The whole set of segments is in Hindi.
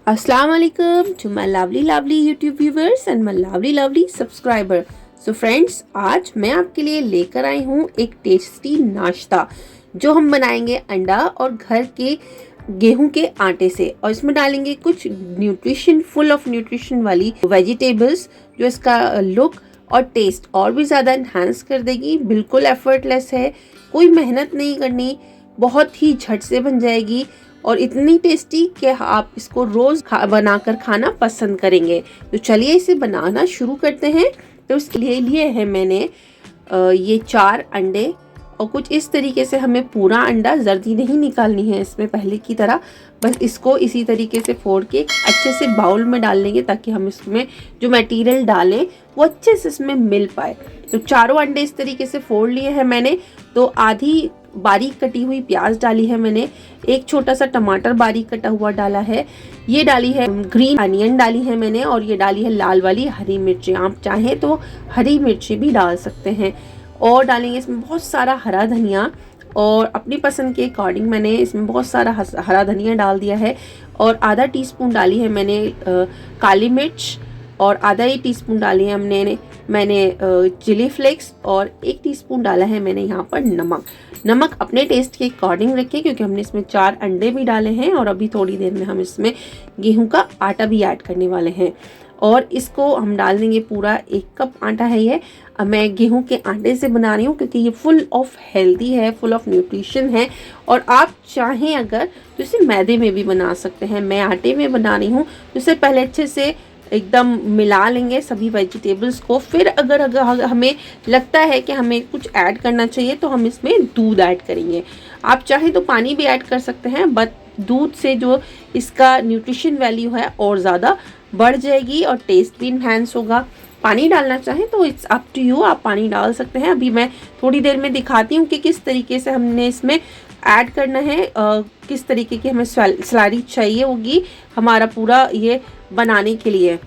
Assalamu alaikum to my lovely YouTube viewers and my lovely subscriber. So friends, आज मैं आपके लिए लेकर आई हूँ एक टेस्टी नाश्ता जो हम बनाएंगे अंडा और घर के गेहूं के आटे से, और इसमें डालेंगे कुछ फुल ऑफ न्यूट्रिशन वाली वेजिटेबल्स जो इसका लुक और टेस्ट और भी ज़्यादा इन्हांस कर देगी। बिल्कुल एफर्टलेस है, कोई मेहनत नहीं करनी, बहुत ही झट से बन जाएगी और इतनी टेस्टी कि आप इसको रोज़ बनाकर खाना पसंद करेंगे। तो चलिए इसे बनाना शुरू करते हैं। तो उसके लिए है मैंने ये 4 अंडे, और कुछ इस तरीके से हमें पूरा अंडा, जर्दी नहीं निकालनी है इसमें पहले की तरह, बस इसको इसी तरीके से फोड़ के अच्छे से बाउल में डाल लेंगे ताकि हम इसमें जो मटेरियल डालें वो अच्छे से इसमें मिल पाए। तो चारों अंडे इस तरीके से फोड़ लिए हैं मैंने। तो आधी बारीक कटी हुई प्याज डाली है मैंने, एक छोटा सा टमाटर बारीक कटा हुआ डाला है, ये डाली है ग्रीन अनियन डाली है मैंने, और ये डाली है लाल वाली हरी मिर्ची। आप चाहें तो हरी मिर्ची भी डाल सकते हैं। और डालेंगे इसमें बहुत सारा हरा धनिया, और अपनी पसंद के अकॉर्डिंग मैंने इसमें बहुत सारा हरा धनिया डाल दिया है। और आधा टीस्पून डाली है मैंने काली मिर्च, और आधा ही टीस्पून डाली है मैंने चिली फ्लेक्स, और 1 टीस्पून डाला है मैंने यहाँ पर नमक अपने टेस्ट के अकॉर्डिंग रखें, क्योंकि हमने इसमें 4 अंडे भी डाले हैं और अभी थोड़ी देर में हम इसमें गेहूं का आटा भी ऐड करने वाले हैं। और इसको हम डाल देंगे पूरा 1 कप आटा है ये। अब मैं गेहूं के आटे से बना रही हूँ क्योंकि ये फुल ऑफ हेल्दी है, फुल ऑफ न्यूट्रिशन है। और आप चाहें अगर तो इसे मैदे में भी बना सकते हैं। मैं आटे में बना रही हूँ, तो इसे पहले अच्छे से एकदम मिला लेंगे सभी वेजिटेबल्स को। फिर अगर हमें लगता है कि हमें कुछ ऐड करना चाहिए तो हम इसमें दूध ऐड करेंगे। आप चाहें तो पानी भी ऐड कर सकते हैं, बट दूध से जो इसका न्यूट्रिशन वैल्यू है और ज़्यादा बढ़ जाएगी और टेस्ट भी इन्हांस होगा। पानी डालना चाहें तो इट्स अप टू यू, आप पानी डाल सकते हैं। अभी मैं थोड़ी देर में दिखाती हूँ कि किस तरीके से हमने इसमें ऐड करना है, किस तरीके की हमें स्लरी चाहिए होगी हमारा पूरा ये बनाने के लिए,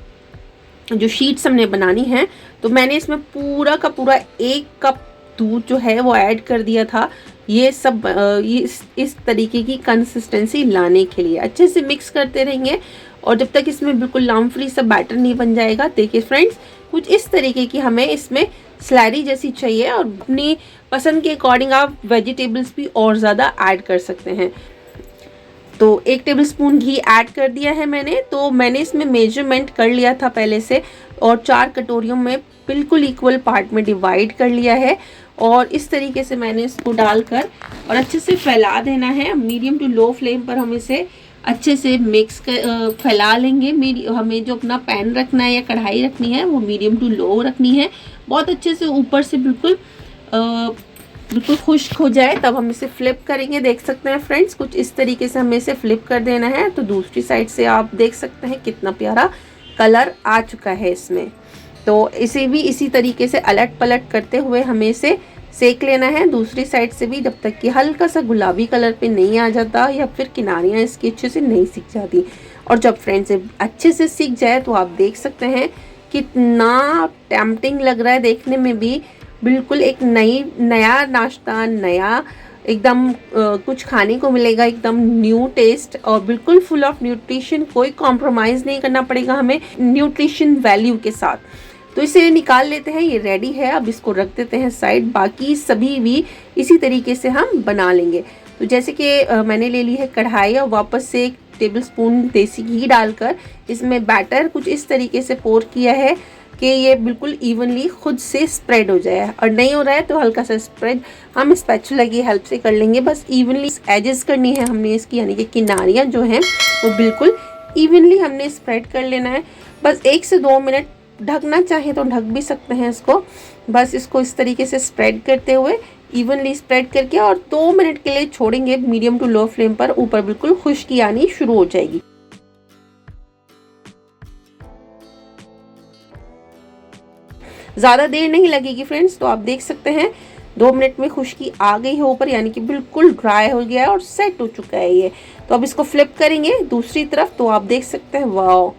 जो शीट्स हमने बनानी है। तो मैंने इसमें पूरा का पूरा 1 कप दूध जो है वो ऐड कर दिया था। ये सब इस तरीके की कंसिस्टेंसी लाने के लिए अच्छे से मिक्स करते रहेंगे, और जब तक इसमें बिल्कुल लम्प फ्री सा बैटर नहीं बन जाएगा। देखिए फ्रेंड्स, कुछ इस तरीके की हमें इसमें स्लैरी जैसी चाहिए, और अपनी पसंद के अकॉर्डिंग आप वेजिटेबल्स भी और ज़्यादा ऐड कर सकते हैं। तो 1 टेबलस्पून घी ऐड कर दिया है मैंने। तो मैंने इसमें मेजरमेंट कर लिया था पहले से, और 4 कटोरियों में बिल्कुल इक्वल पार्ट में डिवाइड कर लिया है। और इस तरीके से मैंने इसको डालकर और अच्छे से फैला देना है। मीडियम टू लो फ्लेम पर हम इसे अच्छे से फैला लेंगे। हमें जो अपना पैन रखना है या कढ़ाई रखनी है वो मीडियम टू लो रखनी है। बहुत अच्छे से ऊपर से बिल्कुल खुश्क हो जाए तब हम इसे फ्लिप करेंगे। देख सकते हैं फ्रेंड्स, कुछ इस तरीके से हमें इसे फ्लिप कर देना है। तो दूसरी साइड से आप देख सकते हैं कितना प्यारा कलर आ चुका है इसमें। तो इसे भी इसी तरीके से अलट पलट करते हुए हमें इसे सेक लेना है दूसरी साइड से भी, जब तक कि हल्का सा गुलाबी कलर पे नहीं आ जाता या फिर किनारियाँ इसकी अच्छे से नहीं सिक जाती। और जब फ्रेंड्स अच्छे से सिक जाए तो आप देख सकते हैं कितना टेम्पटिंग लग रहा है देखने में भी। बिल्कुल एक नया नाश्ता, नया एकदम कुछ खाने को मिलेगा, एकदम न्यू टेस्ट और बिल्कुल फुल ऑफ न्यूट्रिशन। कोई कॉम्प्रोमाइज़ नहीं करना पड़ेगा हमें न्यूट्रिशन वैल्यू के साथ। तो इसे निकाल लेते हैं, ये रेडी है। अब इसको रख देते हैं साइड। बाकी सभी भी इसी तरीके से हम बना लेंगे। तो जैसे कि मैंने ले ली है कढ़ाई, और वापस से 1 टेबलस्पून देसी घी डालकर इसमें बैटर कुछ इस तरीके से पोर किया है कि ये बिल्कुल इवनली खुद से स्प्रेड हो जाए। और नहीं हो रहा है तो हल्का सा स्प्रेड हम स्पैचुला की हेल्प से कर लेंगे। बस इवनली एजेस करनी है हमने इसकी, यानी कि किनारियाँ जो हैं वो बिल्कुल इवनली हमने स्प्रेड कर लेना है। बस 1 से 2 मिनट ढकना चाहे तो ढक भी सकते हैं इसको। बस इसको इस तरीके से स्प्रेड करते हुए इवनली स्प्रेड करके और 2 मिनट के लिए छोड़ेंगे मीडियम टू लो फ्लेम पर। ऊपर बिल्कुल खुश्की आनी शुरू हो जाएगी। ज़्यादा देर नहीं लगेगी फ्रेंड्स। तो आप देख सकते हैं 2 मिनट में खुश्की आ गई है ऊपर, यानी कि बिल्कुल ड्राई हो गया है और सेट हो चुका है ये। तो अब इसको फ्लिप करेंगे दूसरी तरफ। तो आप देख सकते हैं, वाह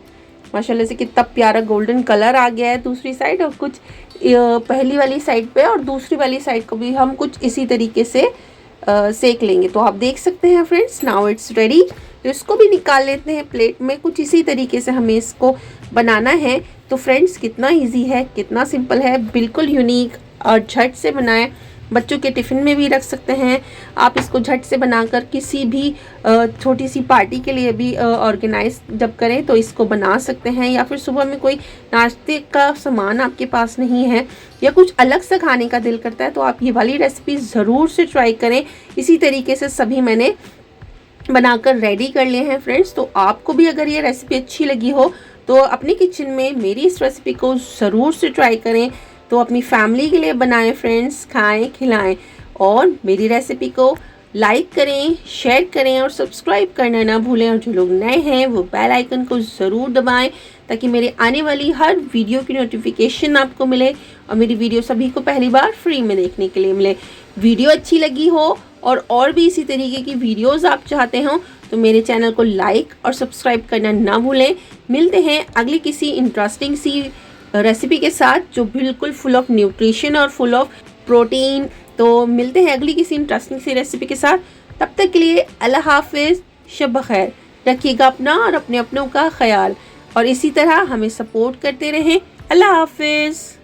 माशाल्लाह से कितना प्यारा गोल्डन कलर आ गया है दूसरी साइड। और कुछ पहली वाली साइड पे और दूसरी वाली साइड को भी हम कुछ इसी तरीके से सेक लेंगे। तो आप देख सकते हैं फ्रेंड्स, नाउ इट्स रेडी। तो इसको भी निकाल लेते हैं प्लेट में। कुछ इसी तरीके से हमें इसको बनाना है। तो फ्रेंड्स कितना इजी है, कितना सिंपल है, बिल्कुल यूनिक और झट से बनाए। बच्चों के टिफ़िन में भी रख सकते हैं आप इसको झट से बनाकर। किसी भी छोटी सी पार्टी के लिए भी ऑर्गेनाइज जब करें तो इसको बना सकते हैं। या फिर सुबह में कोई नाश्ते का सामान आपके पास नहीं है या कुछ अलग सा खाने का दिल करता है तो आप ये वाली रेसिपी ज़रूर से ट्राई करें। इसी तरीके से सभी मैंने बनाकर रेडी कर लिए हैं फ्रेंड्स। तो आपको भी अगर ये रेसिपी अच्छी लगी हो तो अपने किचन में मेरी इस रेसिपी को ज़रूर से ट्राई करें। तो अपनी फैमिली के लिए बनाएं फ्रेंड्स, खाएं खिलाएं और मेरी रेसिपी को लाइक करें, शेयर करें और सब्सक्राइब करना ना भूलें। और जो लोग नए हैं वो बेल आइकन को ज़रूर दबाएं ताकि मेरे आने वाली हर वीडियो की नोटिफिकेशन आपको मिले और मेरी वीडियो सभी को पहली बार फ्री में देखने के लिए मिले। वीडियो अच्छी लगी हो और भी इसी तरीके की वीडियोस आप चाहते हो तो मेरे चैनल को लाइक और सब्सक्राइब करना ना भूलें। मिलते हैं अगली किसी इंटरेस्टिंग सी रेसिपी के साथ जो बिल्कुल फुल ऑफ न्यूट्रिशन और फुल ऑफ प्रोटीन। तो मिलते हैं अगली किसी इंटरेस्टिंग सी रेसिपी के साथ। तब तक के लिए अल्लाह हाफिज़, शब बखैर। रखिएगा अपना और अपने अपनों का ख्याल और इसी तरह हमें सपोर्ट करते रहें। अल्लाह हाफिज़।